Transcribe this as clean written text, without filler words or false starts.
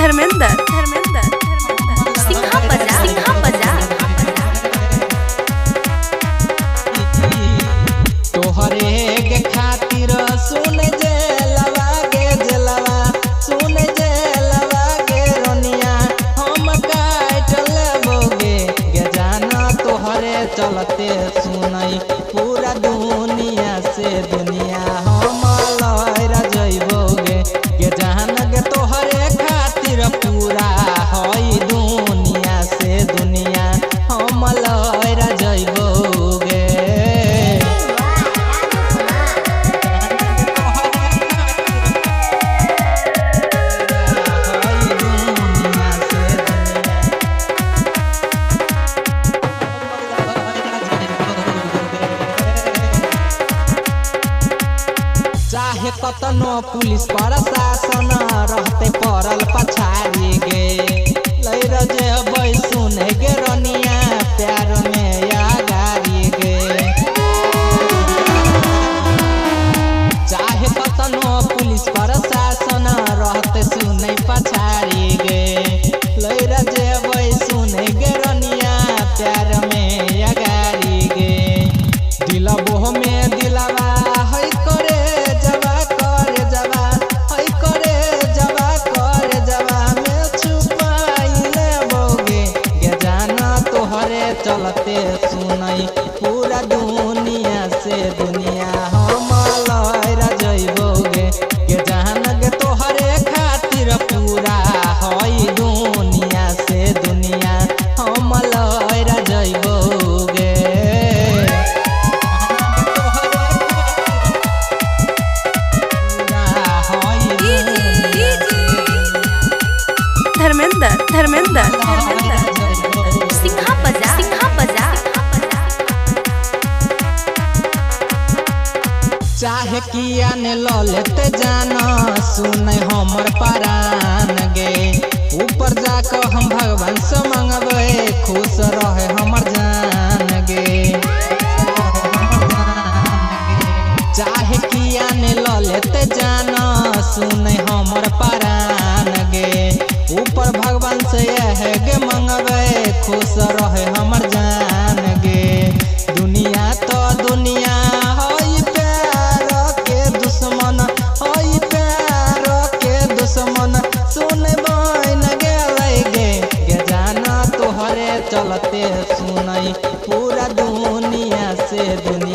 धर्मेंद्र सिंहा बजा तोहरे के खातिर सुन जेलवा सुन जेलवा के रोनिया हम काट लेबोगे गे जाना तोहरे चलते सुनई पूरा दुनिया से दुनिया हम लहरा जइबोगे गे जान गे तोहरे खातिर पूरा हई दुनिया से दुनिया हम लहरा जइबोगे। चाहे कतनो पुलिस प्रशासन रहते पड़ल पछाड़ी गे लैर जेबै सुने गे रनिया प्यार में आगारी गे। चाहे कतनो पुलिस प्रशासन रहते सुने पछाड़ी गे लैर जेबै सुने गे रनिया प्यार में आगारी गे। दिलबो में दिलवा है करे चलते सुनई पूरा दुनिया से दुनिया हम लहरा जइबोगे गे जान गे तोहरे खातिर पूरा हई दुनिया से दुनिया हम लहरा जइबोगे। धर्मेंद्र सिंहा बजा चाहे किया ने ललते जाना सुन हमर परान गे ऊपर जाकर हम भगवान से मंगबे खुश रहे हमर जान गे। चाहे किया ने ललते जाना सुन हमर परान गे ऊपर भगवान से है गे मंगबे खुश रहे हमर जान गे। दुनिया तो दुनिया हई प्यार के दुश्मन हई प्यार के दुश्मन सुन बन गेलै गे जाना तोहरे चलते सुनई पूरा दुनिया से दुनिया